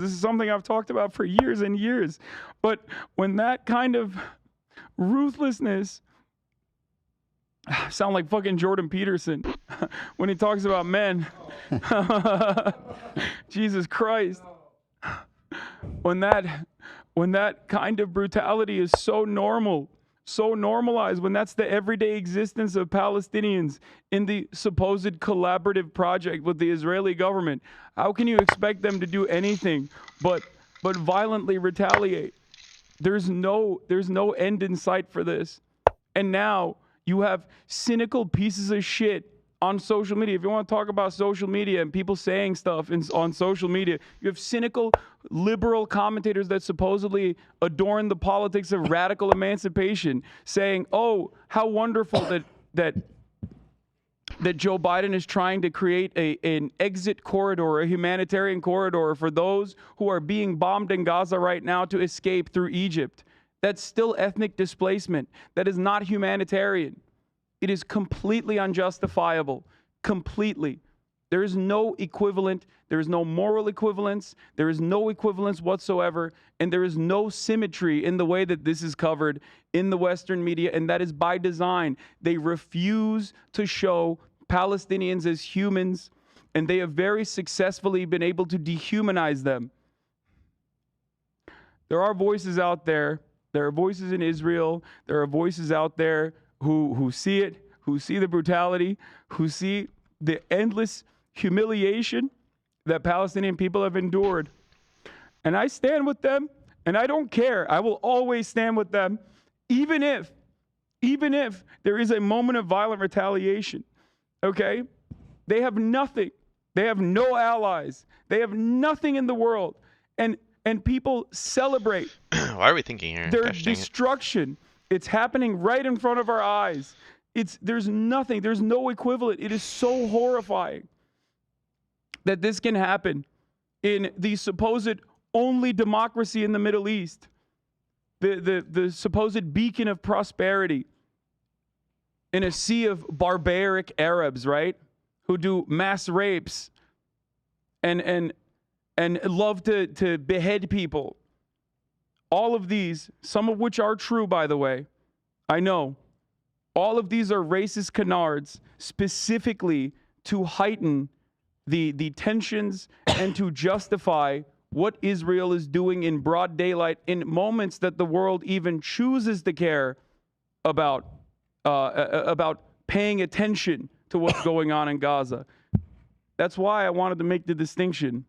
This is something I've talked about for years and years. But when that kind of ruthlessness, sound like fucking Jordan Peterson when he talks about men. Jesus Christ. When that kind of brutality is so normal, so normalized, when that's the everyday existence of Palestinians in the supposed collaborative project with the Israeli government, how can you expect them to do anything but violently retaliate? There's no end in sight for this. And now you have cynical pieces of shit on social media. If you want to talk about social media and people saying stuff on social media, you have cynical liberal commentators that supposedly adorn the politics of radical emancipation saying, oh, how wonderful that Joe Biden is trying to create an exit corridor, a humanitarian corridor for those who are being bombed in Gaza right now to escape through Egypt. That's still ethnic displacement. That is not humanitarian. It is completely unjustifiable. Completely. There is no equivalent. There is no moral equivalence. There is no equivalence whatsoever. And there is no symmetry in the way that this is covered in the Western media. And that is by design. They refuse to show Palestinians as humans. And they have very successfully been able to dehumanize them. There are voices out there. There are voices in Israel. There are voices out there who see it, who see the brutality, who see the endless humiliation that Palestinian people have endured. And I stand with them, and I don't care. I will always stand with them, even if there is a moment of violent retaliation, okay? They have nothing. They have no allies. They have nothing in the world. And people celebrate Why are we thinking here? their Gosh dang it. destruction. It's happening right in front of our eyes. There's nothing. There's no equivalent. It is so horrifying that this can happen in the supposed only democracy in the Middle East, the supposed beacon of prosperity in a sea of barbaric Arabs, right? Who do mass rapes and love to behead people. All of these, some of which are true, by the way, I know. All of these are racist canards specifically to heighten the tensions and to justify what Israel is doing in broad daylight in moments that the world even chooses to care about paying attention to what's going on in Gaza. That's why I wanted to make the distinction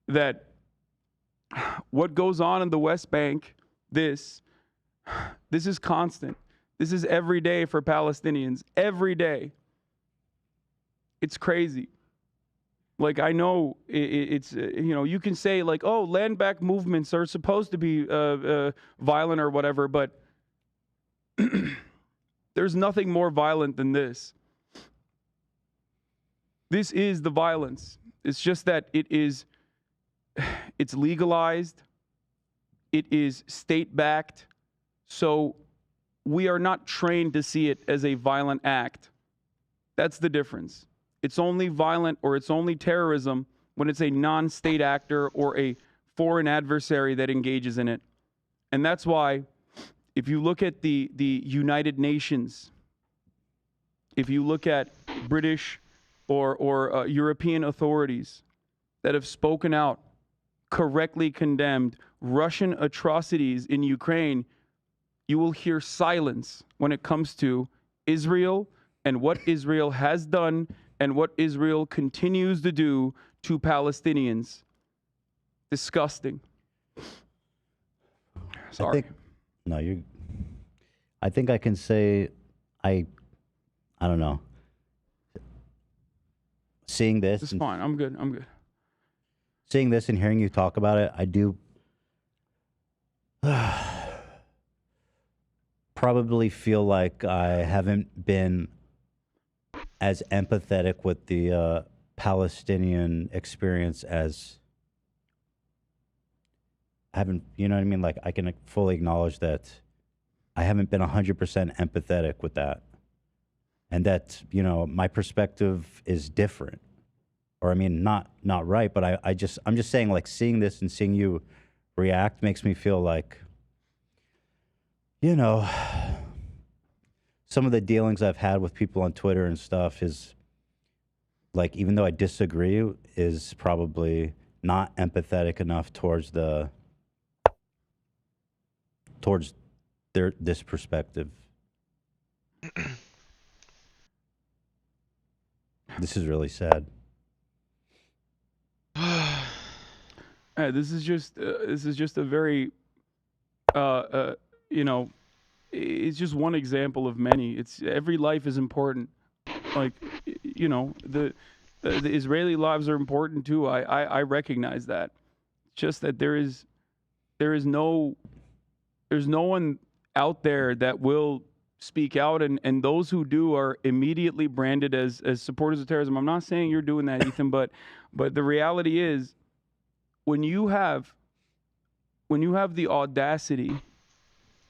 that what goes on in the West Bank, this is constant. This is every day for Palestinians. Every day. It's crazy. Like, I know it's, you can say like, oh, land back movements are supposed to be violent or whatever, but there's nothing more violent than this. This is the violence. It's just that it's legalized. It is state-backed. So we are not trained to see it as a violent act. That's the difference. It's only violent or it's only terrorism when it's a non-state actor or a foreign adversary that engages in it. And that's why if you look at the United Nations, if you look at British or European authorities that have spoken out, correctly condemned Russian atrocities in Ukraine, you will hear silence when it comes to Israel and what Israel has done and what Israel continues to do to Palestinians. Disgusting. Sorry. I think I can say I don't know. Seeing this. It's fine. I'm good. Seeing this and hearing you talk about it, I do probably feel like I haven't been as empathetic with the Palestinian experience as I haven't, you know what I mean? Like, I can fully acknowledge that I haven't been 100% empathetic with that. And that, my perspective is different. or I mean, not right, but I'm just saying, like, seeing this and seeing you react makes me feel like, you know, some of the dealings I've had with people on Twitter and stuff is like, even though I disagree, is probably not empathetic enough towards this perspective. This is really sad. This is just a very you know, it's just one example of many. It's every life is important. Like, you know, the Israeli lives are important too. I recognize that. Just that there's no one out there that will speak out, and those who do are immediately branded as supporters of terrorism. I'm not saying you're doing that, Ethan, but the reality is, when you have the audacity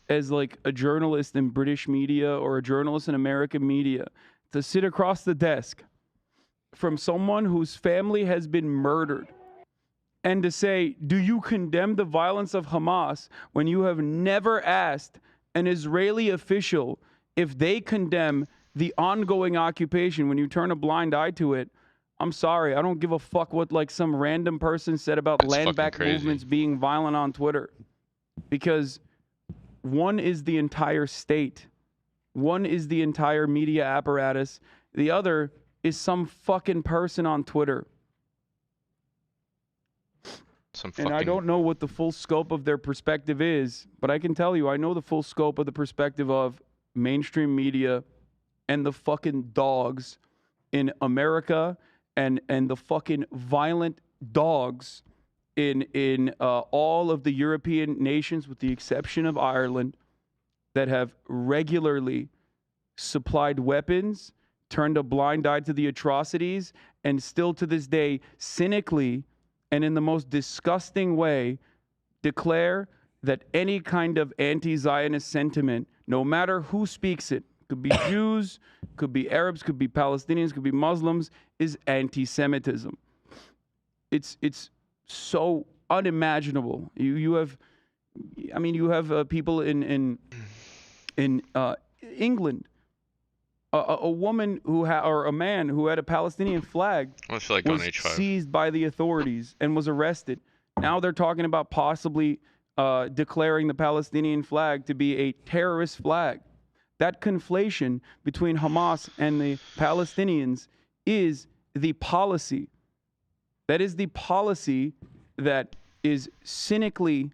as like a journalist in British media or a journalist in American media to sit across the desk from someone whose family has been murdered and to say, do you condemn the violence of Hamas, when you have never asked an Israeli official if they condemn the ongoing occupation, when you turn a blind eye to it? I'm sorry, I don't give a fuck what like some random person said about land back movements being violent on Twitter, because one is the entire state. One is the entire media apparatus. The other is some fucking person on Twitter. And I don't know what the full scope of their perspective is, but I can tell you, I know the full scope of the perspective of mainstream media and the fucking dogs in America, and the fucking violent dogs in all of the European nations, with the exception of Ireland, that have regularly supplied weapons, turned a blind eye to the atrocities, and still to this day, cynically and in the most disgusting way, declare that any kind of anti-Zionist sentiment, no matter who speaks it, could be Jews, could be Arabs, could be Palestinians, could be Muslims, is anti-Semitism. It's so unimaginable. You have people in England, a woman or a man who had a Palestinian flag was seized by the authorities and was arrested. Now they're talking about possibly declaring the Palestinian flag to be a terrorist flag. That conflation between Hamas and the Palestinians is the policy. That is the policy that is cynically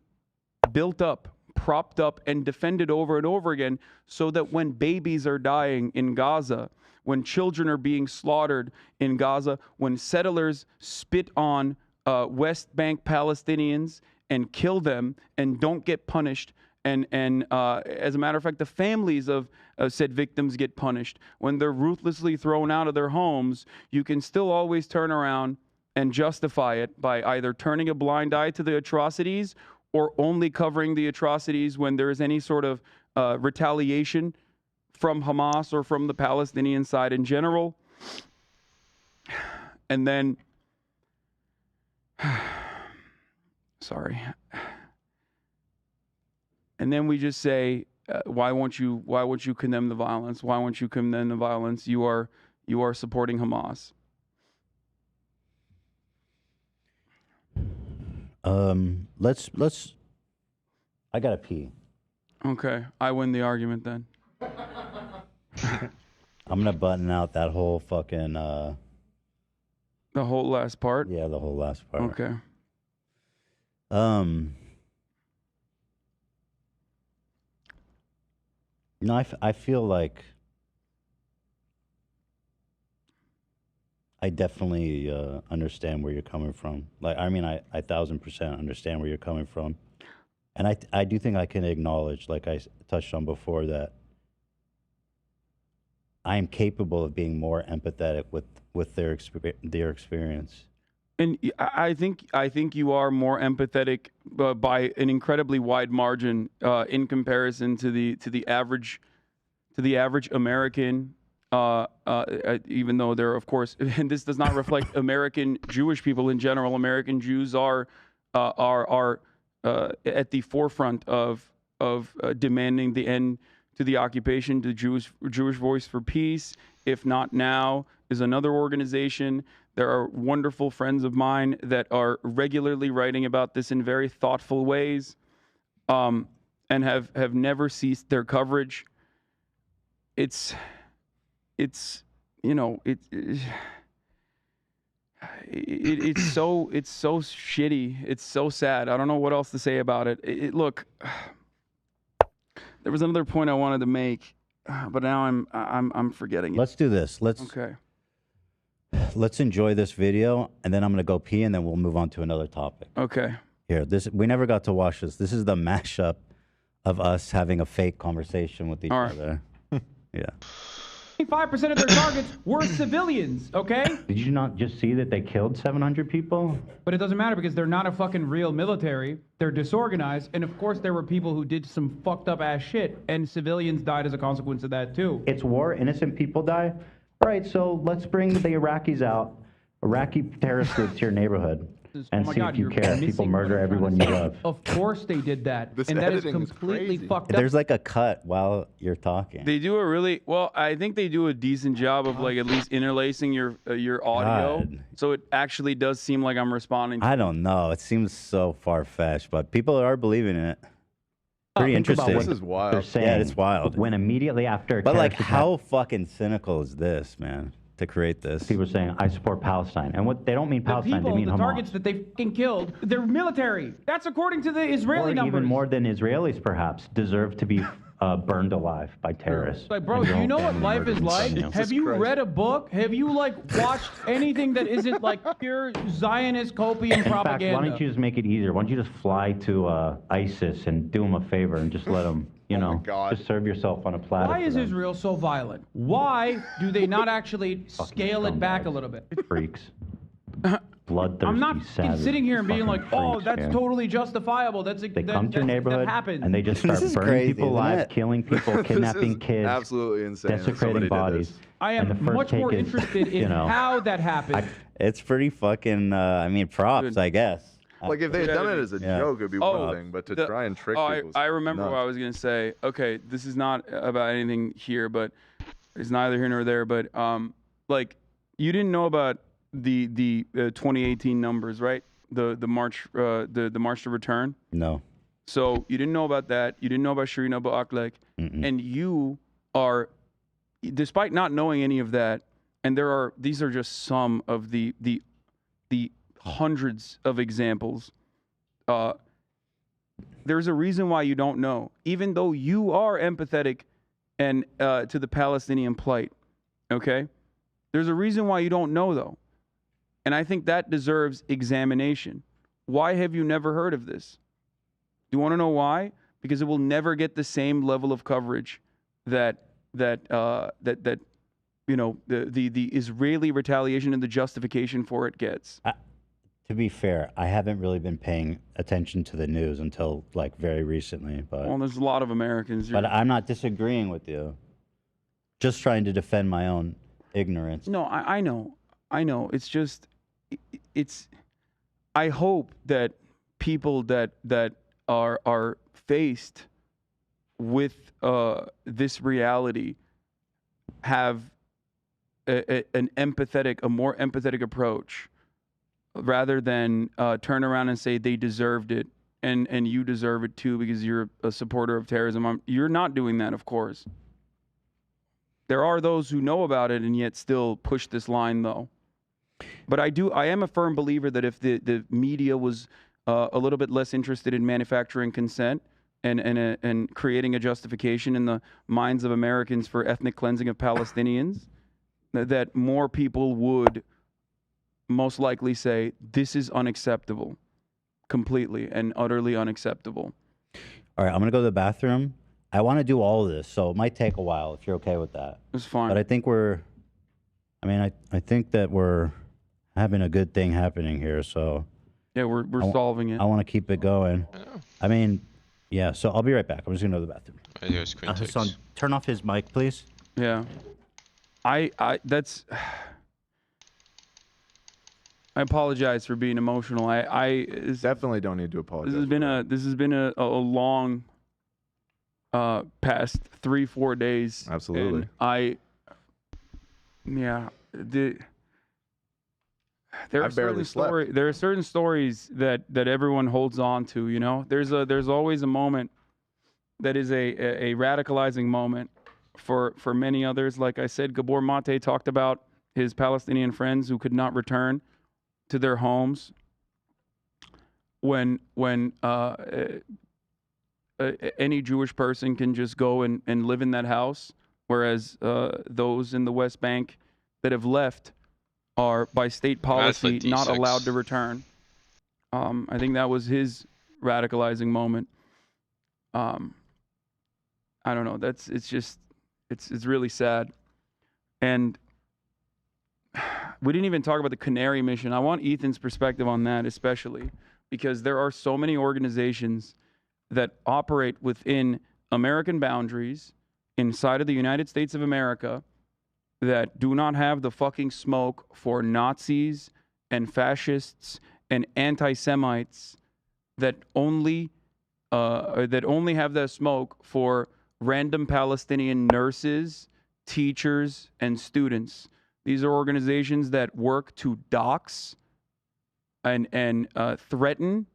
built up, propped up, and defended over and over again, so that when babies are dying in Gaza, when children are being slaughtered in Gaza, when settlers spit on West Bank Palestinians and kill them and don't get punished, and as a matter of fact, the families of said victims get punished, when they're ruthlessly thrown out of their homes, you can still always turn around and justify it by either turning a blind eye to the atrocities or only covering the atrocities when there is any sort of retaliation from Hamas or from the Palestinian side in general. And then, sorry. And then we just say, why won't you condemn the violence? Why won't you condemn the violence? You are supporting Hamas. Let's. I gotta pee. Okay, I win the argument then. I'm gonna button out that whole fucking. The whole last part. Yeah, the whole last part. Okay. No, I feel like I definitely understand where you're coming from. Like, I mean, I 1,000% understand where you're coming from. And I do think I can acknowledge, like I touched on before, that I am capable of being more empathetic with their experience. And I think you are more empathetic by an incredibly wide margin in comparison to the average American even though they're, of course, and this does not reflect American Jewish people in general. American Jews are at the forefront of demanding the end to the occupation. The Jewish Voice for Peace, If Not Now, is another organization. There are wonderful friends of mine that are regularly writing about this in very thoughtful ways, and have never ceased their coverage. It's you know it's so shitty. It's so sad. I don't know what else to say about it. Look, there was another point I wanted to make, but now I'm forgetting it. Let's do this. Let's enjoy this video, and then I'm gonna go pee, and then we'll move on to another topic. Okay. Here, we never got to watch this. This is the mashup of us having a fake conversation with each other. Yeah. 5% of their targets were civilians, okay? Did you not just see that they killed 700 people? But it doesn't matter because they're not a fucking real military. They're disorganized. And of course, there were people who did some fucked up ass shit. And civilians died as a consequence of that, too. It's war. Innocent people die. All right, so let's bring the Iraqis out. Iraqi terrorist groups to your neighborhood. And see if you care. People murder everyone you love. Of course they did that. And that is completely fucked up. There's like a cut while you're talking. They do a really well. I think they do a decent job of like at least interlacing your audio, so it actually does seem like I'm responding. I don't know. It seems so far fetched, but people are believing it. Pretty interesting. This is wild. They're saying, yeah, it's wild. When immediately after, but like, how fucking cynical is this, man? To create this, people are saying, "I support Palestine," and what they don't mean Palestine, they mean Hamas. The targets that they fucking killed, they're military. That's according to the Israeli numbers. Even more than Israelis, perhaps, deserve to be burned alive by terrorists. Like, bro, do you know what life is like? Have you read a book? Have you like watched anything that isn't like pure Zionist copium propaganda? In fact, why don't you just make it easier? Why don't you just fly to ISIS and do them a favor and just let them, you know, just serve yourself on a platter? Why is Israel so violent? Why do they not actually scale it back a little bit? Freaks. Bloodthirsty, I'm not sitting here and being like, oh, that's man. Totally justifiable. They come to your neighborhood that happens. and they just start burning people alive, killing people, kidnapping kids, absolutely insane. Desecrating bodies. I am much more interested in how that happened. It's pretty fucking. I mean, props, I guess. Like if they had done it as a joke, it'd be one thing, but to try and trick people. I remember what I was gonna say. Okay, this is not about anything here, but it's neither here nor there. But like, you didn't know about the 2018 numbers, right? The march the march to return. No. So you didn't know about that. You didn't know about Shireen Abu Akleh, and you are, despite not knowing any of that, and these are just some of the hundreds of examples. There's a reason why you don't know, even though you are empathetic and to the Palestinian plight. Okay, there's a reason why you don't know though, and I think that deserves examination. Why have you never heard of this? Do you want to know why? Because it will never get the same level of coverage that you know the Israeli retaliation and the justification for it gets. To be fair, I haven't really been paying attention to the news until like very recently. But well, there's a lot of Americans. But I'm not disagreeing with you. Just trying to defend my own ignorance. No, I know. It's just, I hope that people that are faced with this reality have a more empathetic approach, rather than turn around and say they deserved it and you deserve it too because you're a supporter of terrorism. You're not doing that, of course. There are those who know about it and yet still push this line, though. But I am a firm believer that if the media was a little bit less interested in manufacturing consent and creating a justification in the minds of Americans for ethnic cleansing of Palestinians, that more people would most likely say this is unacceptable, completely and utterly unacceptable. All right, I'm gonna go to the bathroom. I want to do all of this, so it might take a while if you're okay with that. It's fine. But I think I think that we're having a good thing happening here. So yeah, we're solving it. I want to keep it going. I mean, yeah. So I'll be right back. I'm just gonna go to the bathroom. Hasan, turn off his mic, please. Yeah. that's. I apologize for being emotional. Definitely don't need to apologize. This has been a long past 3-4 days. Absolutely. And there are certain stories that everyone holds on to. You know, there's always a moment that is a radicalizing moment for many others. Like I said, Gabor Mate talked about his Palestinian friends who could not return to their homes when any Jewish person can just go and live in that house, whereas those in the West Bank that have left are, by state policy, not allowed to return. I think that was his radicalizing moment. I don't know. It's really sad. And we didn't even talk about the Canary mission. I want Ethan's perspective on that, especially because there are so many organizations that operate within American boundaries inside of the United States of America that do not have the fucking smoke for Nazis and fascists and anti-Semites, that only have the smoke for random Palestinian nurses, teachers, and students. These are organizations that work to dox and threaten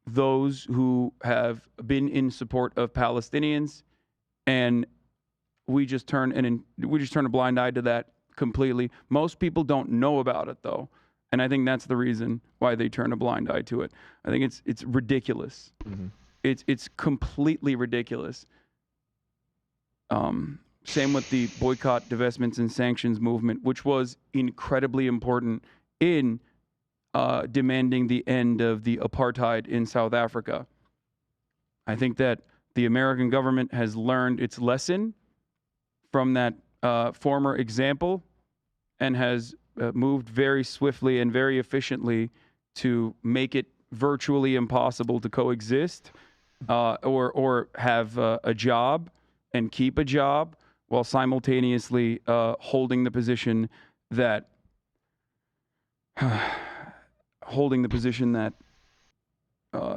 those who have been in support of Palestinians, and we just turn a blind eye to that completely. Most people don't know about it though, and I think that's the reason why they turn a blind eye to it. I think it's ridiculous. Mm-hmm. It's completely ridiculous. Same with the boycott, divestments, and sanctions movement, which was incredibly important in demanding the end of the apartheid in South Africa. I think that the American government has learned its lesson from that former example and has moved very swiftly and very efficiently to make it virtually impossible to coexist or have a job and keep a job while simultaneously holding the position that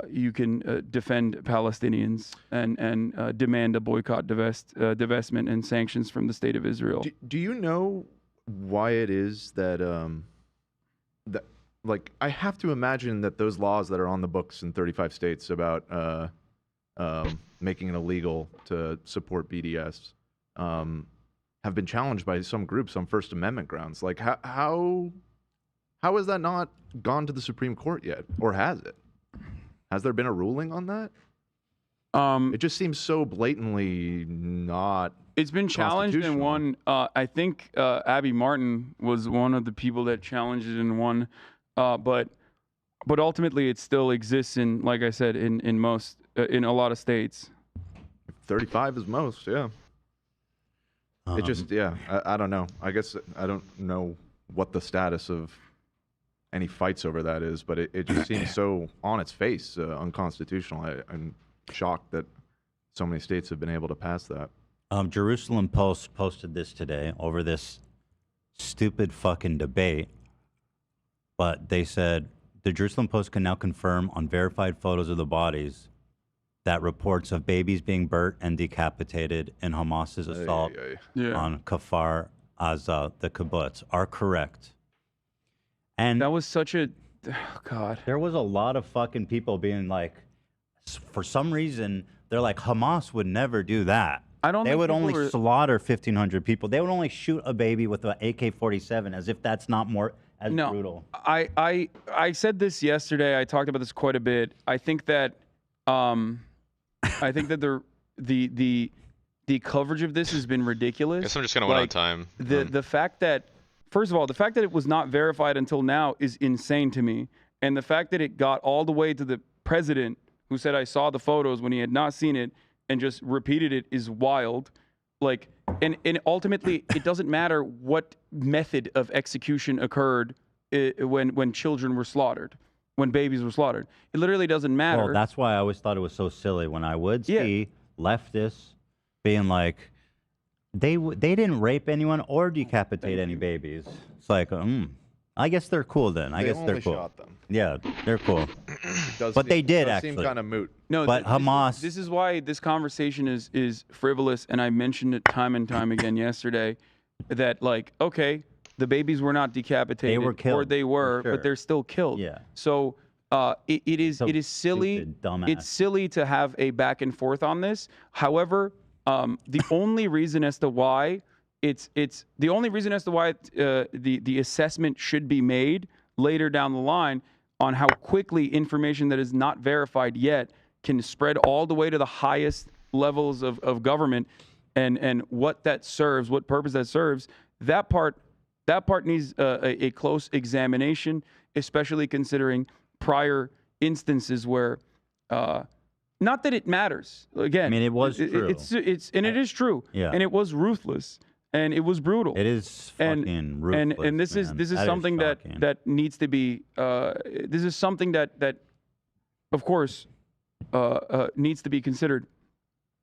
you can defend Palestinians and demand a boycott, divestment, and sanctions from the state of Israel. Do you know why it is that like, I have to imagine that those laws that are on the books in 35 states about making it illegal to support BDS have been challenged by some groups on First Amendment grounds. Like, how has that not gone to the Supreme Court yet, or has it? Has there been a ruling on that? It just seems so blatantly not. It's been challenged and won. I think Abby Martin was one of the people that challenged it and won, but ultimately it still exists in, like I said, in a lot of states. 35 is most, yeah. It just, yeah, I don't know. I guess I don't know what the status of any fights over that is, but it just seems so on its face unconstitutional. I'm shocked that so many states have been able to pass that. Jerusalem Post posted this today over this stupid fucking debate, but they said the Jerusalem Post can now confirm on verified photos of the bodies that reports of babies being burnt and decapitated in Hamas's assault on Kfar Aza, the kibbutz, are correct. And that was such a, oh God. There was a lot of fucking people being like, for some reason, they're like, Hamas would never do that. They would only slaughter 1,500 people. They would only shoot a baby with an AK-47, as if that's not more brutal. I said this yesterday. I talked about this quite a bit. I think that the coverage of this has been ridiculous. I guess I'm just gonna run out of time. The fact that, first of all, the fact that it was not verified until now is insane to me, and the fact that it got all the way to the president, who said I saw the photos when he had not seen it, and just repeated it, is wild. Like, and ultimately, it doesn't matter what method of execution occurred when children were slaughtered, when babies were slaughtered. It literally doesn't matter. Well, that's why I always thought it was so silly when I would see leftists being like, they didn't rape anyone or decapitate any babies. It's like, I guess they're cool then. I guess they're cool. Shot them. Yeah, they're cool. But they did does actually. seem kind of moot. No, but Hamas. This is why this conversation is frivolous, and I mentioned it time and time again yesterday. That like, okay, the babies were not decapitated, They were killed, or they were, for sure. but they're still killed. Yeah. So it is silly. stupid, dumbass. It's silly to have a back and forth on this. However, the only reason as to why the only reason as to why the assessment should be made later down the line on how quickly information that is not verified yet can spread all the way to the highest levels of government, and what that serves, what purpose that serves, that part needs a close examination, especially considering prior instances where, not that it matters. Again, I mean, it was true. It is true. Yeah. And it was ruthless, and it was brutal. It is fucking ruthless, and this man. is That something shocking. that needs to be. This is something that, of course, needs to be considered.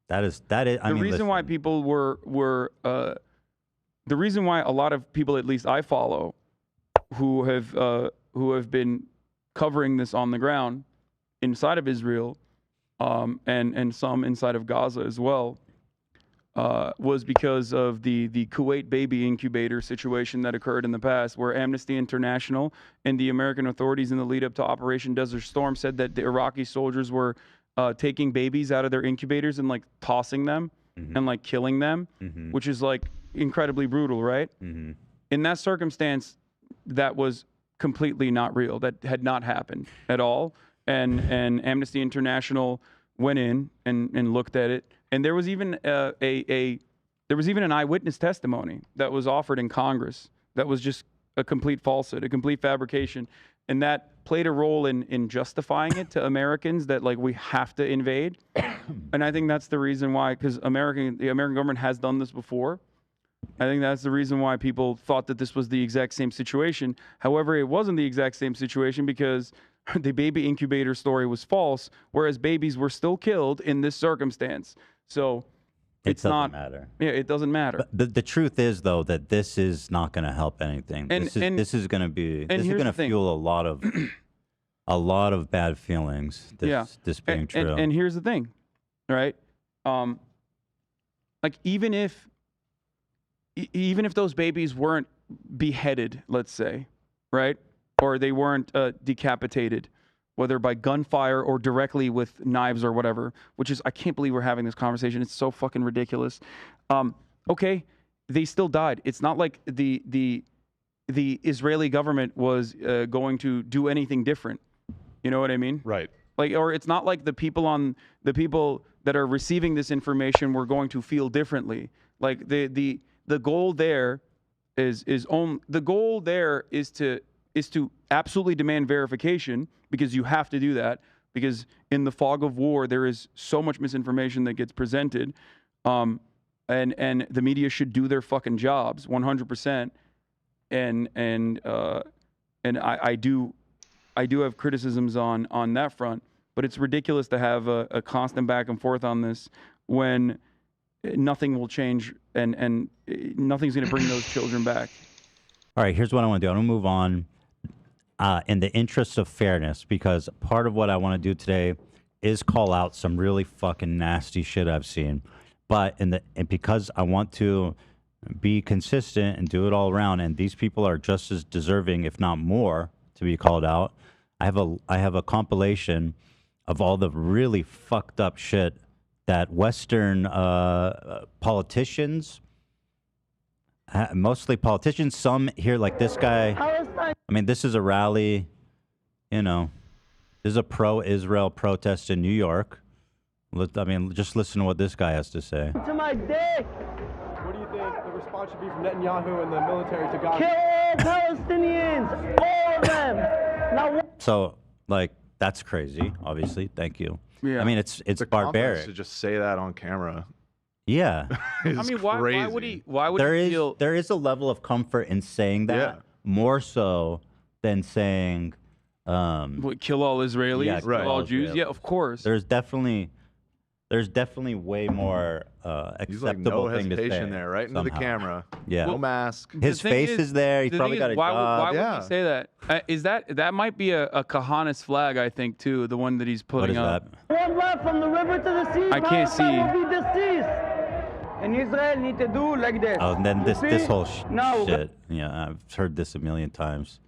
That is. I The mean, reason why people were the reason why a lot of people, at least I follow, who have been covering this on the ground inside of Israel, and some inside of Gaza as well, was because of the Kuwait baby incubator situation that occurred in the past, where Amnesty International and the American authorities in the lead up to Operation Desert Storm said that the Iraqi soldiers were taking babies out of their incubators and like tossing them and like killing them, which is like incredibly brutal, right? In that circumstance, that was completely not real. That had not happened at all. And Amnesty International went in and looked at it. And there was even there was even an eyewitness testimony that was offered in Congress that was just a complete falsehood, a complete fabrication. And that played a role in justifying it to Americans that like we have to invade. And I think that's the reason why, because the American government has done this before. I think that's the reason why people thought that this was the exact same situation. However, it wasn't the exact same situation because the baby incubator story was false, whereas babies were still killed in this circumstance. So it doesn't matter. Yeah, it doesn't matter. But the truth is, though, that this is not going to help anything. This is going to fuel a lot of bad feelings. This being true. And here's the thing, right? Like even if those babies weren't beheaded, let's say, right, or they weren't decapitated, whether by gunfire or directly with knives or whatever, which is, I can't believe we're having this conversation. It's so fucking ridiculous. Okay, they still died. It's not like the Israeli government was going to do anything different. You know what I mean? Right. Like, or it's not like the people that are receiving this information were going to feel differently. Like the goal there is to absolutely demand verification, because you have to do that, because in the fog of war there is so much misinformation that gets presented, and the media should do their fucking jobs 100%. And I do have criticisms on that front, but it's ridiculous to have a constant back and forth on this when nothing will change and nothing's going to bring those children back. All right, here's what I want to do. I'm going to move on in the interest of fairness, because part of what I want to do today is call out some really fucking nasty shit I've seen. But and because I want to be consistent and do it all around, and these people are just as deserving, if not more, to be called out, I have a compilation of all the really fucked up shit that Western politicians, mostly politicians, some here like this guy. I mean, this is a rally, you know, this is a pro-Israel protest in New York. I mean, just listen to what this guy has to say. To my dick! What do you think the response should be from Netanyahu and the military to Gaza? Kill all Palestinians! All of them! Now, So, like, that's crazy, obviously. Thank you. Yeah. I mean, it's The confidence barbaric. to just say that on camera. Yeah. I mean, why would he? Why would he feel? There is a level of comfort in saying that, Yeah. more so than saying, What, kill all Israelis? Yeah, Kill all Jews? Israelis. Yeah, of course. there's definitely, There's definitely way more He's like acceptable no thing to say. hesitation there, right into the somehow. camera. Yeah. No mask. His face is there. He's the probably thing got is, a job. Why would Yeah. he say that? Is that might be a Kahanis flag? I think too, the one that he's What putting is up. that? One left from the river to the sea. I can't Palestine see. will be deceased. And Israel need to do like this. Oh, and then You this see? whole No. shit. Yeah, I've heard this a million times.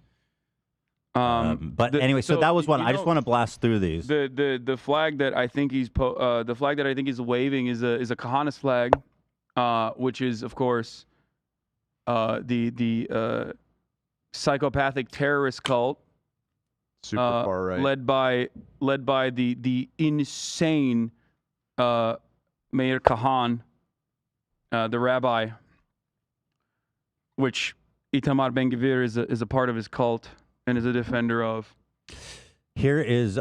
But the- anyway, so that was one. you I just know, want to blast through these. The flag that I think he's the flag that I think he's waving is a Kahanis flag, which is of course the psychopathic terrorist cult Super far right. led by the insane Meir Kahan, the rabbi, which Itamar Ben-Gvir is a part of his cult and is a defender of. Here is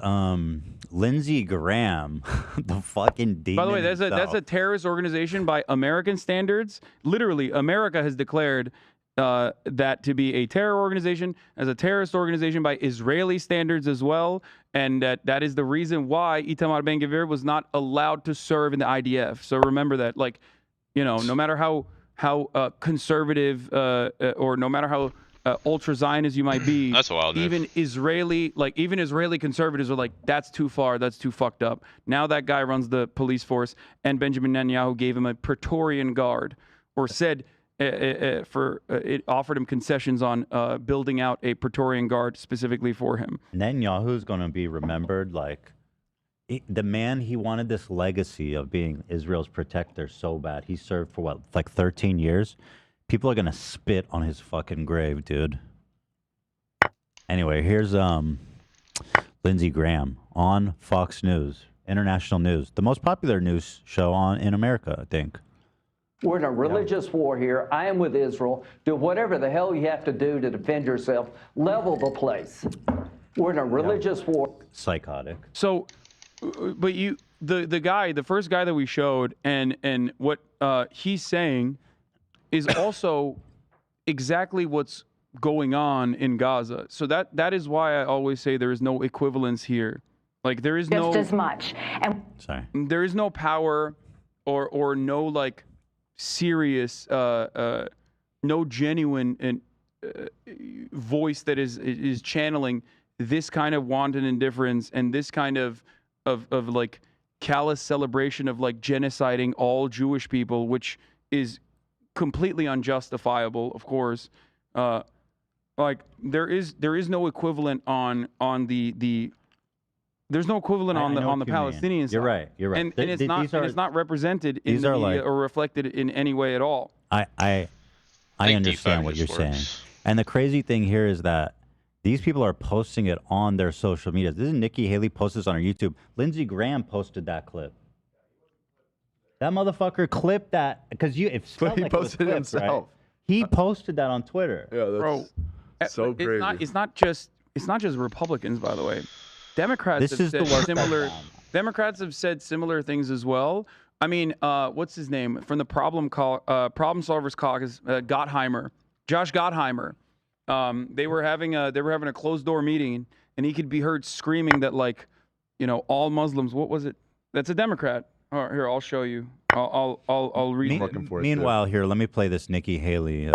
Lindsey Graham, the fucking demon. By the way, that's himself. a terrorist organization by American standards. Literally, America has declared that to be a terror organization, as a terrorist organization by Israeli standards as well, and that is the reason why Itamar Ben-Gvir was not allowed to serve in the IDF. So remember that, like, you know, no matter how conservative or no matter how ultra Zionist you might be, That's a wild move. even Israeli conservatives are like, that's too far, that's too fucked up. Now that guy runs the police force, and Benjamin Netanyahu gave him a Praetorian Guard, or said it offered him concessions on building out a Praetorian Guard specifically for him. Netanyahu's going to be remembered like the man. He wanted this legacy of being Israel's protector so bad. He served for what, like 13 years? People are going to spit on his fucking grave, dude. Anyway, here's Lindsey Graham on Fox News, international news, the most popular news show in America, I think. We're in a religious war here. I am with Israel. Do whatever the hell you have to do to defend yourself. Level the place. We're in a religious war. Psychotic. So, but the first guy that we showed, and what he's saying is also exactly what's going on in Gaza. So that is why I always say there is no equivalence here. Like there is just as much. And there is no power or no like serious no genuine voice that is channeling this kind of wanton indifference and this kind of like callous celebration of like genociding all Jewish people, which is completely unjustifiable, of course. Like there is no equivalent on the there's no equivalent on the Palestinian side. You're right. You're right. And it's not represented in the media or reflected in any way at all. I understand what you're saying. And the crazy thing here is that these people are posting it on their social media. This is Nikki Haley posted this on her YouTube. Lindsey Graham posted that clip. That motherfucker clipped that because he posted it himself. Right? He posted that on Twitter. Yeah, that's so crazy. It's not just Republicans, by the way. Democrats Democrats have said similar things as well. I mean, what's his name from the Problem Solvers Caucus? Gottheimer, Josh Gottheimer. They were having a closed door meeting, and he could be heard screaming that, like, you know, all Muslims. What was it? That's a Democrat. Oh, here, I'll show you. I'll read it. Meanwhile, here, let me play this Nikki Haley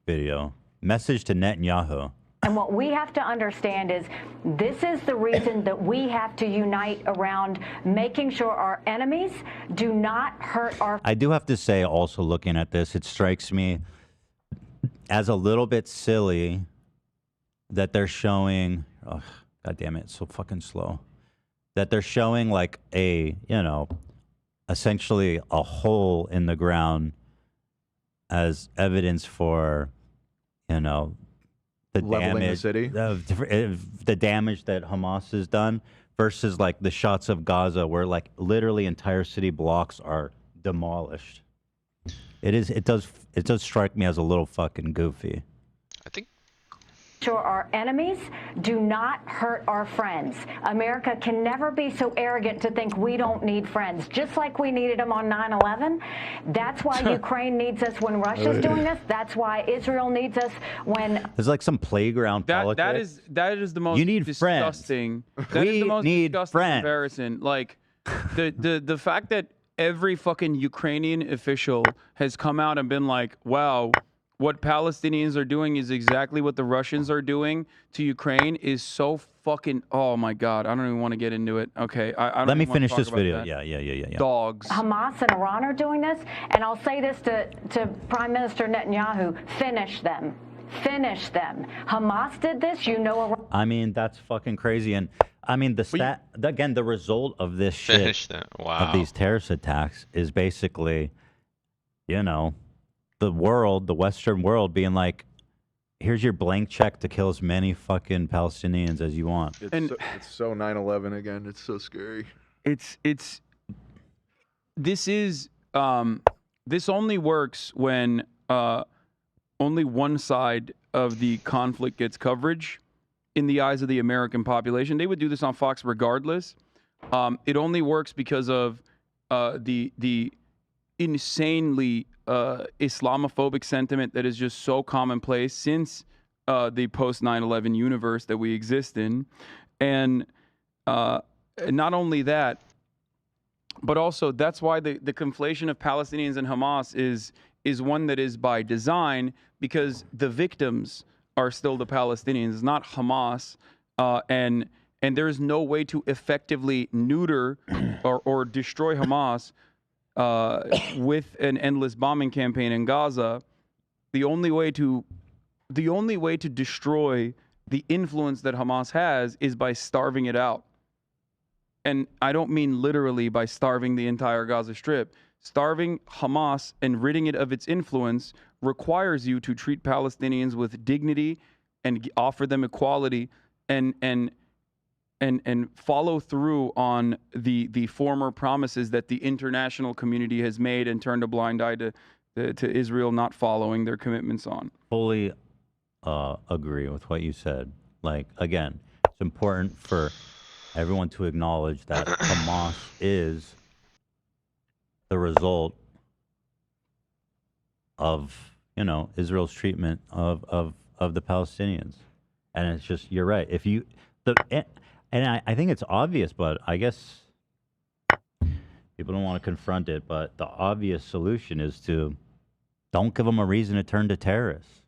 video. Message to Netanyahu. And what we have to understand is this is the reason that we have to unite around making sure our enemies do not hurt our... I do have to say, also looking at this, it strikes me as a little bit silly that they're showing... Oh, God damn it, it's so fucking slow. That they're showing like essentially a hole in the ground as evidence for, the Leveling damage, the city? the damage that Hamas has done, versus like the shots of Gaza where like literally entire city blocks are demolished. It does strike me as a little fucking goofy. I think Sure, our enemies do not hurt our friends. America can never be so arrogant to think we don't need friends, just like we needed them on 9/11. That's why Ukraine needs us when Russia's doing this. That's why Israel needs us when... There's like some playground politics. That is the most You need disgusting. friends. That is the We most need disgusting friends. comparison. Like the fact that every fucking Ukrainian official has come out and been like, wow, what Palestinians are doing is exactly what the Russians are doing to Ukraine is so fucking, oh my God, I don't even want to get into it. Okay, I don't Let me even wanna finish talk this about video. that. Yeah. Dogs. Hamas and Iran are doing this, and I'll say this to Prime Minister Netanyahu, finish them. Finish them. Hamas did this, you know. I mean, that's fucking crazy. And I mean, the result of this shit, Finish them. Wow. of these terrorist attacks is basically, you know, the world, the Western world being like, here's your blank check to kill as many fucking Palestinians as you want. It's so 9/11 again. It's so scary. This only works when only one side of the conflict gets coverage in the eyes of the American population. They would do this on Fox regardless. It only works because of the insanely Islamophobic sentiment that is just so commonplace since the post 9/11 universe that we exist in. And not only that, but also that's why the conflation of Palestinians and Hamas is one that is by design, because the victims are still the Palestinians, not Hamas. And there is no way to effectively neuter or destroy Hamas with an endless bombing campaign in Gaza. The only way to destroy the influence that Hamas has is by starving it out. And I don't mean literally by starving the entire Gaza Strip. Starving Hamas and ridding it of its influence requires you to treat Palestinians with dignity and offer them equality and follow through on the former promises that the international community has made and turned a blind eye to Israel not following their commitments on. Fully agree with what you said. Like, again, it's important for everyone to acknowledge that Hamas is the result of, you know, Israel's treatment of the Palestinians. And it's just, you're right. If you, I think it's obvious, but I guess people don't want to confront it, but the obvious solution is to don't give them a reason to turn to terrorists.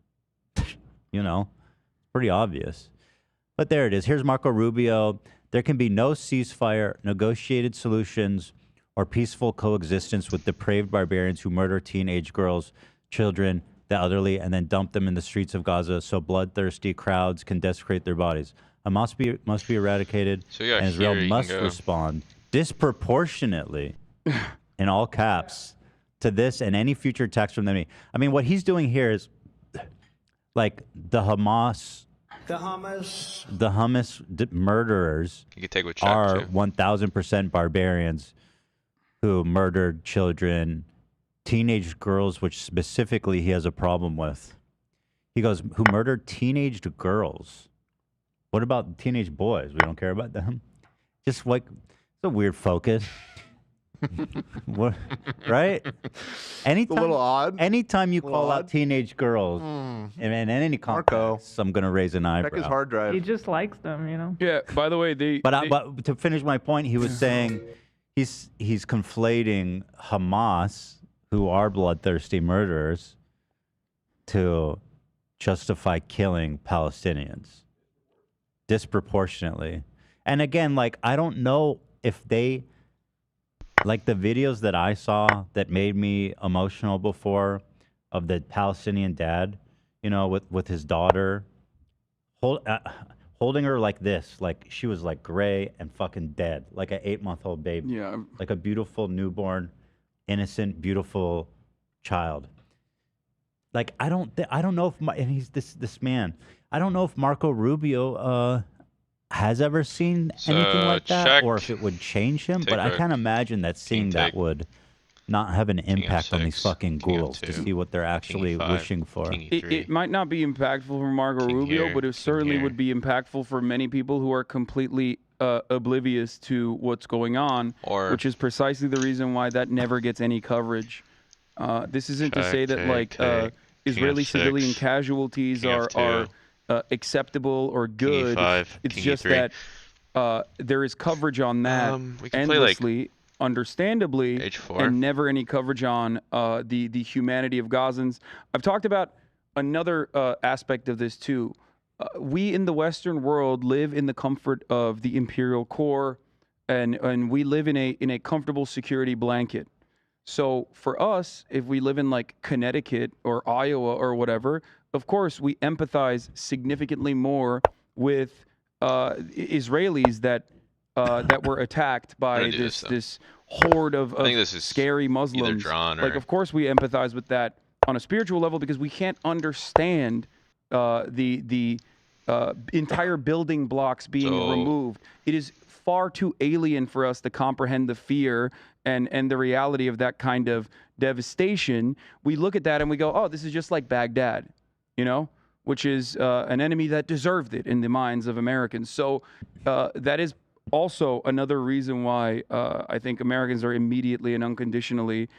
You know, pretty obvious. But there it is. Here's Marco Rubio. There can be no ceasefire, negotiated solutions, or peaceful coexistence with depraved barbarians who murder teenage girls, children, the elderly, and then dump them in the streets of Gaza so bloodthirsty crowds can desecrate their bodies. Hamas must be eradicated, and Israel must respond disproportionately, in all caps, to this and any future attacks from the enemy. I mean, what he's doing here is, like, the Hamas murderers are 1,000% barbarians who murdered children, teenage girls, which specifically he has a problem with. He goes, who murdered teenage girls? What about teenage boys? We don't care about them? Just like, it's a weird focus. What, right? Anytime, a little odd. Anytime you call out teenage girls, and in any context, I'm going to raise an eyebrow. Check his hard drive. He just likes them, you know. Yeah. By the way, but to finish my point, he was saying he's conflating Hamas, who are bloodthirsty murderers, to justify killing Palestinians disproportionately. And again, like, I don't know if they, like, the videos that I saw that made me emotional before, of the Palestinian dad, you know, with his daughter, holding her like this, like she was like gray and fucking dead, like an 8-month-old baby. Yeah. Like a beautiful newborn, innocent, beautiful child. Like, I don't know if and he's this man. I don't know if Marco Rubio has ever seen anything like that, or if it would change him. But I can't imagine that seeing that would not have an impact on these fucking ghouls to see what they're actually wishing for. It might not be impactful for Marco Rubio, but it certainly would be impactful for many people who are completely oblivious to what's going on, which is precisely the reason why that never gets any coverage. This isn't to say that, like, Israeli civilian casualties are acceptable or good. It's just that there is coverage on that we can play, like, endlessly, understandably, H4. and never any coverage on the humanity of Gazans. I've talked about another aspect of this too. We in the Western world live in the comfort of the imperial core, and we live in a comfortable security blanket. So for us, if we live in like Connecticut or Iowa or whatever, of course we empathize significantly more with Israelis that were attacked by this horde of scary Muslims. drawn Like, or- of course we empathize with that on a spiritual level because we can't understand the entire building blocks being removed. It is far too alien for us to comprehend the fear and the reality of that kind of devastation. We look at that and we go, oh, this is just like Baghdad, you know, which is an enemy that deserved it in the minds of Americans. So that is also another reason why I think Americans are immediately and unconditionally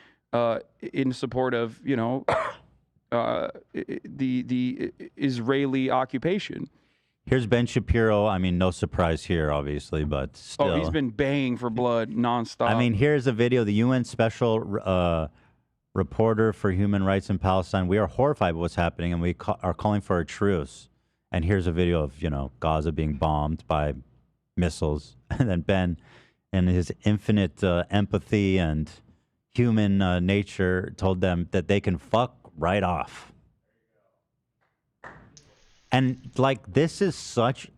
in support of, you know, the Israeli occupation. Here's Ben Shapiro. I mean, no surprise here, obviously, but still. Oh, he's been baying for blood nonstop. I mean, here's a video. The UN Special Reporter for Human Rights in Palestine. We are horrified by what's happening, and we are calling for a truce. And here's a video of, you know, Gaza being bombed by missiles. And then Ben, in his infinite empathy and human nature, told them that they can fuck right off. And, like, this is such,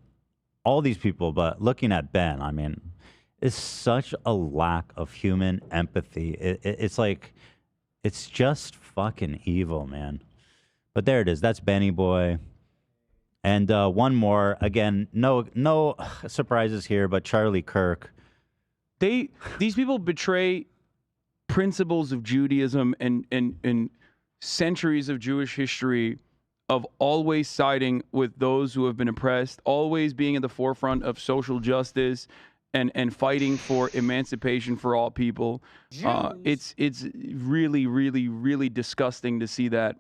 all these people, but looking at Ben, I mean, it's such a lack of human empathy. It's like, it's just fucking evil, man. But there it is. That's Benny Boy. And one more, again, no surprises here, but Charlie Kirk. These people betray principles of Judaism and centuries of Jewish history of always siding with those who have been oppressed, always being at the forefront of social justice and fighting for emancipation for all people. It's really, really, really disgusting to see that.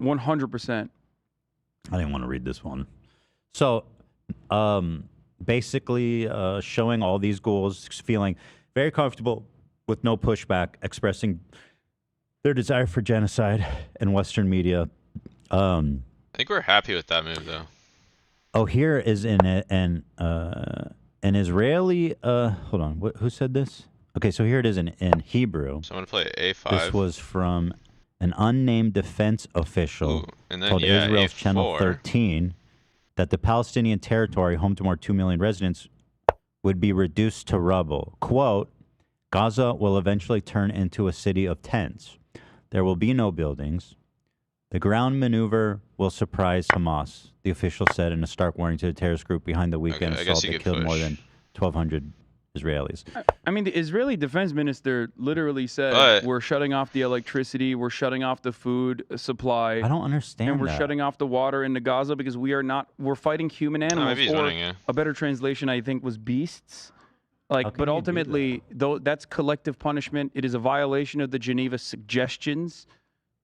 100%. I didn't want to read this one. So, basically, showing all these goals, feeling very comfortable with no pushback, expressing their desire for genocide in Western media. I think we're happy with that move, though. Oh, here is an Israeli. Hold on, who said this? Okay, so here it is in Hebrew. So I'm gonna play A5. This was from an unnamed defense official called Israel's A4. Channel 13, that the Palestinian territory, home to more than 2 million residents, would be reduced to rubble. Quote, Gaza will eventually turn into a city of tents. There will be no buildings. The ground maneuver will surprise Hamas, the official said in a stark warning to the terrorist group behind the weekend assault that killed more than 1,200 Israelis. I mean, the Israeli defense minister literally said, we're shutting off the electricity, we're shutting off the food supply. I don't understand And we're that. shutting off the water into Gaza because we're fighting human animals. maybe he's winning, yeah. A better translation, I think, was beasts. Like, but ultimately, though, that's collective punishment. It is a violation of the Geneva Suggestions.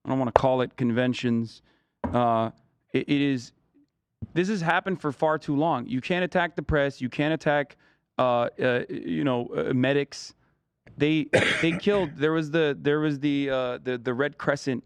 I don't want to call it conventions. It is. This has happened for far too long. You can't attack the press. You can't attack, medics. They killed. There was the Red Crescent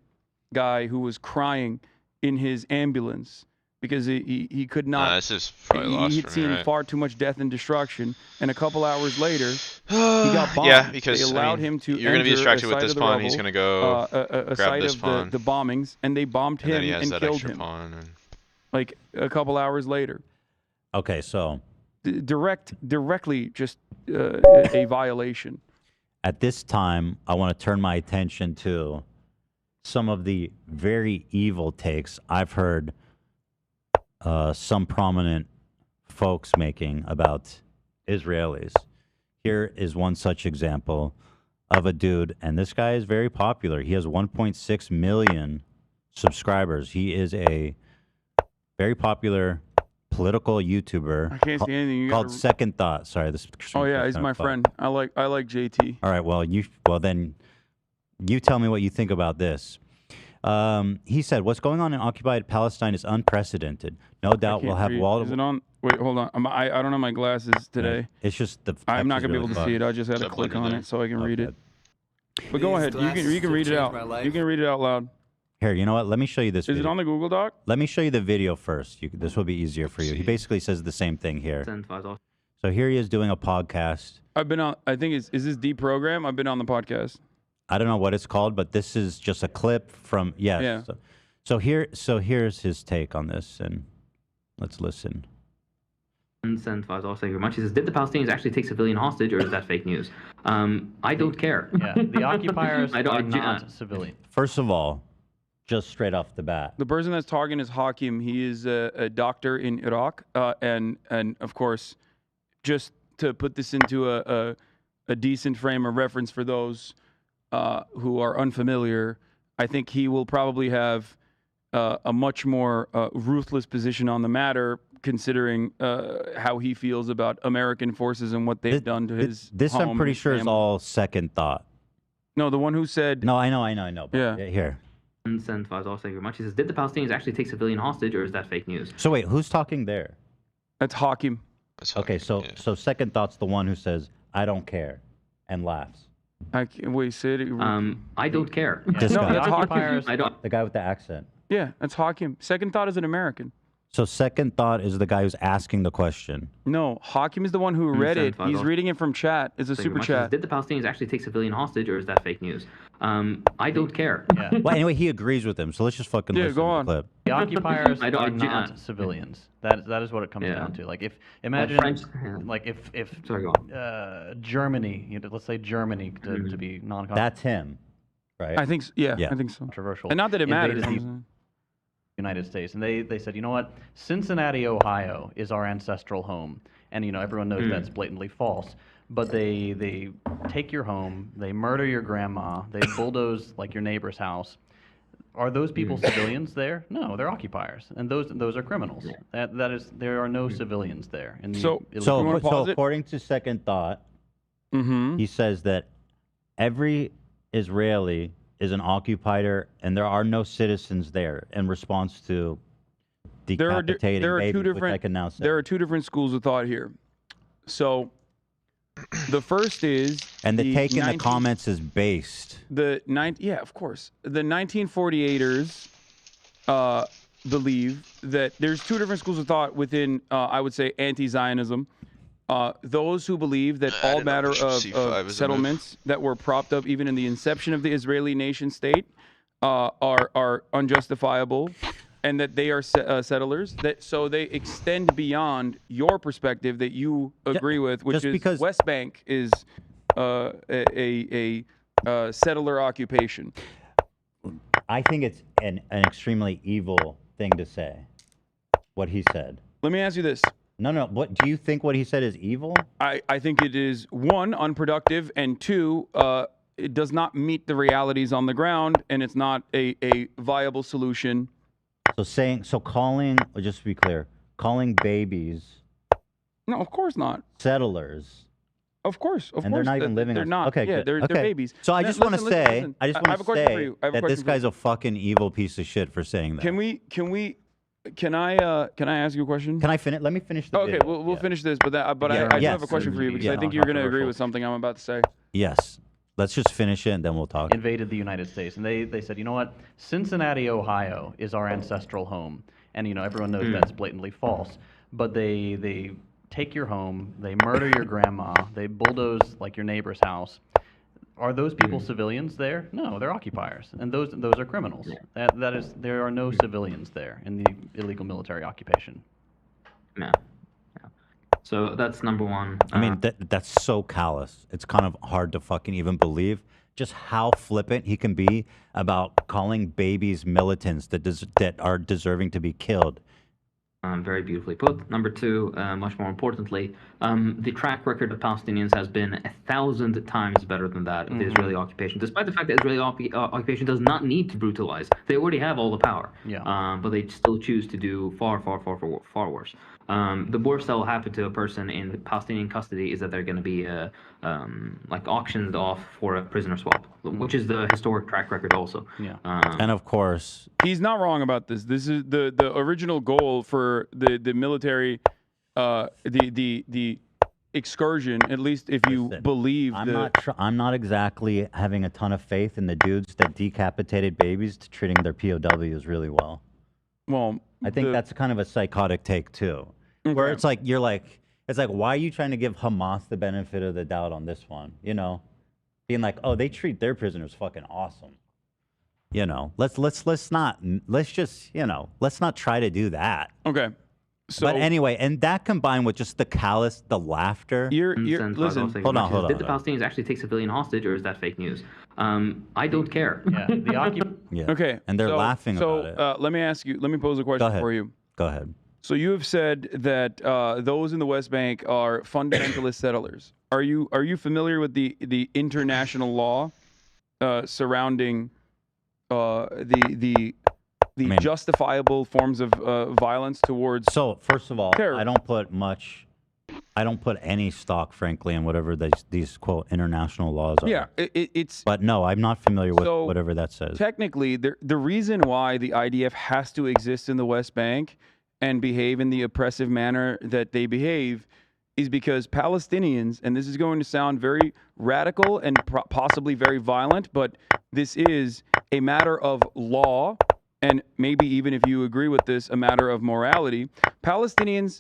guy who was crying in his ambulance because he could not. This is probably lost He'd for seen me, right? far too much death and destruction, and a couple hours later, he got bombed. Yeah, because they allowed I mean, him to. you're going to be enter distracted a with site this of the pawn. He's rubble, going to go a grab site this of pawn. the bombings, and they bombed And him then he has and that killed extra him. pawn. And... Like a couple hours later. Okay, so directly just a violation. at this time, I want to turn my attention to some of the very evil takes I've heard some prominent folks making about Israelis. Here is one such example of a dude, and this guy is very popular. He has 1.6 million subscribers. He is a very popular political YouTuber. I can't see anything. You called gotta- Second Thought. Sorry, this. Oh yeah, he's my friend. I like JT. All right, well then you tell me what you think about this. He said, "What's going on in occupied Palestine is unprecedented. No doubt we'll have wall." Is it on? Wait, hold on. I don't have my glasses today. It's just the. I'm not text is gonna be really able to see it. I just had to Is that click blended on there? it so I can read Okay. it. But go ahead. You can read it out. You can read it out loud. Here, you know what? Let me show you this. Is video. it on the Google Doc? Let me show you the video first. This will be easier for you. He basically says the same thing here. So here he is doing a podcast. I've been on. I think is this deprogram? I've been on the podcast. I don't know what it's called, but this is just a clip from yes. Yeah. So here's his take on this, and let's listen. Sent files also very much. He says, "Did the Palestinians actually take civilian hostage, or is that fake news?" I don't care. Yeah, the occupiers I are don't- not civilian. First of all, just straight off the bat, The person that's talking is Hakim. He is a doctor in Iraq, and of course, just to put this into a decent frame of reference for those who are unfamiliar, I think he will probably have a much more ruthless position on the matter, considering how he feels about American forces and what they've done to his this home I'm pretty and sure is family. all second thought. No, the one who said. No, I know. But Yeah. Here. Sent files also very much. He says, "Did the Palestinians actually take civilian hostage, or is that fake news?" So wait, who's talking there? That's Hakim. Okay, so second thought's the one who says I don't care and laughs. Wait, say it. I don't care. This No, guy. that's Hakim. I don't. The guy with the accent. Yeah, that's Hakim. Second thought is an American. So second thought is the guy who's asking the question. No, Hakim is the one who read it. He's reading it from chat. It's a Thank you super very much. He says, chat. "Did the Palestinians actually take civilian hostage, or is that fake news?" I don't care. Yeah. Well, anyway, he agrees with him. So let's just fucking listen go to on. the clip. The occupiers I don't- are not civilians. That is what it comes Yeah. down to. Like if imagine French- like if Sorry, go on. Germany, let's say Germany to be non That's him, right? I think so. Yeah, Yeah. I think so. controversial. And not that it matters. invaded the United States, and they said, you know what, Cincinnati, Ohio is our ancestral home, and everyone knows that's blatantly false. But they take your home, they murder your grandma, they bulldoze like your neighbor's house. Are those people civilians there? No, they're occupiers, and those are criminals. That is, there are no civilians there. In the So- illegal- So according to second thought, he says that every Israeli is an occupier, and there are no citizens there in response to decapitating there are babies, two which I different. can now say. There are two different schools of thought here. So, the first is And the take in the 19 comments is based. Yeah, of course. The 1948ers believe that there's two different schools of thought within, I would say, anti-Zionism. Those who believe that I all didn't know matter C5 is a of move. settlements that were propped up even in the inception of the Israeli nation state are unjustifiable, and that they are settlers. So they extend beyond your perspective that you agree with, which just is because- West Bank is a settler occupation. I think it's an extremely evil thing to say, what he said. Let me ask you this. No. What do you think? What he said is evil? I think it is, one, unproductive, and two, it does not meet the realities on the ground, and it's not a viable solution. Calling, just to be clear, calling babies No, of course not. settlers. Of course, And they're not even living They're on. not. Okay, Yeah, good. they're Okay. babies. So I Now, just want to listen, say, listen. I just I want have a to question for say you. I have a that this question for guy's you. a fucking evil piece of shit for saying that. Can I ask you a question? Can I finish? Let me finish the Okay, video. we'll finish this, but I do have a question for you because I think you're going to agree with something I'm about to say. Yes. Let's just finish it and then we'll talk. invaded the United States, and they said, you know what, Cincinnati, Ohio is our ancestral home, and everyone knows that's blatantly false. But they take your home, they murder your grandma, they bulldoze like your neighbor's house. Are those people civilians there? No, they're occupiers, and those are criminals. That is, there are no civilians there in the illegal military occupation. Yeah. So that's number one. I mean, that's so callous. It's kind of hard to fucking even believe just how flippant he can be about calling babies militants that are deserving to be killed. Very beautifully put. Number two, much more importantly, the track record of Palestinians has been 1,000 times better than that of the Israeli occupation, despite the fact that Israeli occupation does not need to brutalize. They already have all the power. Yeah. But they still choose to do far worse. The worst that will happen to a person in Palestinian custody is that they're going to be like auctioned off for a prisoner swap, which is the historic track record also. Yeah. And of course, he's not wrong about this. This is the original goal for the military, the excursion. At least if you believe I'm not exactly having a ton of faith in the dudes that decapitated babies to treating their POWs really well. Well, I think that's kind of a psychotic take too, where it's like it's like, why are you trying to give Hamas the benefit of the doubt on this one? You know, being like, oh, they treat their prisoners fucking awesome. You know, let's not try to do that. Okay. So, but anyway, and that combined with just the callous, the laughter. Listen. Hold on. Did the Palestinians actually take civilian hostage, or is that fake news? I don't care. Yeah. Okay. And they're laughing about it. Let me pose a question for you. Go ahead. So you have said that those in the West Bank are fundamentalist settlers. Are you familiar with the international law surrounding the justifiable forms of violence towards? So first of all, terror. I don't put any stock, frankly, in whatever these quote international laws are. Yeah, it's. But no, I'm not familiar with whatever that says. Technically, the reason why the IDF has to exist in the West Bank and behave in the oppressive manner that they behave is because Palestinians, and this is going to sound very radical and possibly very violent, but this is a matter of law, and maybe even if you agree with this, a matter of morality. Palestinians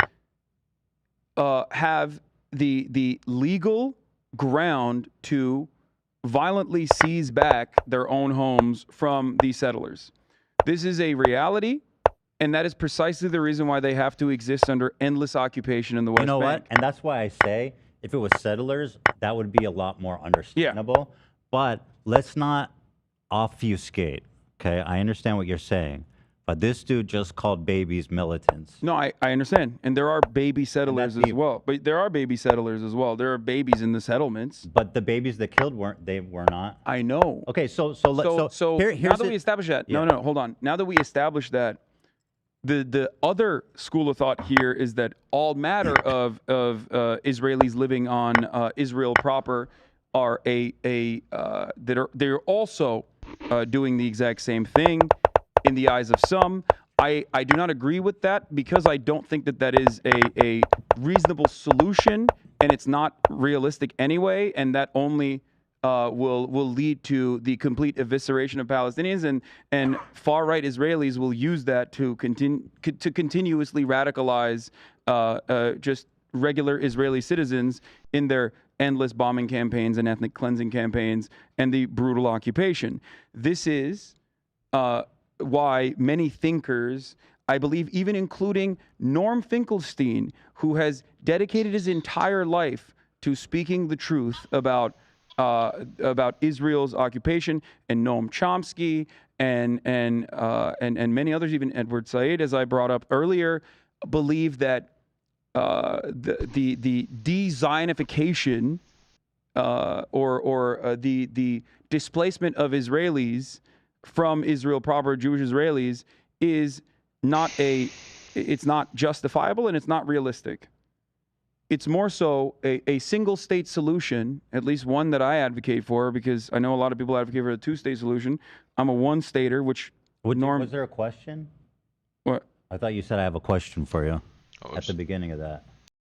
have the legal ground to violently seize back their own homes from these settlers. This is a reality, and that is precisely the reason why they have to exist under endless occupation in the West Bank. You know what? And that's why I say if it was settlers, that would be a lot more understandable. But let's not obfuscate, okay? I understand what you're saying. But this dude just called babies militants. No, I understand. And there are baby settlers as well. But there are baby settlers as well. There are babies in the settlements. But the babies that killed were not. I know. Okay, so here's now that we establish that. No, hold on. Now that we establish that, the other school of thought here is that all matter of Israelis living on Israel proper are they're also doing the exact same thing in the eyes of some. I do not agree with that because I don't think that is a reasonable solution, and it's not realistic anyway, and that only will lead to the complete evisceration of Palestinians, and far-right Israelis will use that to continuously radicalize just regular Israeli citizens in their endless bombing campaigns and ethnic cleansing campaigns and the brutal occupation. This is why many thinkers, I believe even including Norm Finkelstein, who has dedicated his entire life to speaking the truth about Israel's occupation, and Noam Chomsky and many others, even Edward Said, as I brought up earlier, believe that the de-Zionification or the displacement of Israelis from Israel proper, Jewish Israelis, is it's not justifiable and it's not realistic. It's more so a single state solution, at least one that I advocate for, because I know a lot of people advocate for a two-state solution. I'm a one-stater, which Was there a question? What? I thought you said I have a question for you at the beginning of that.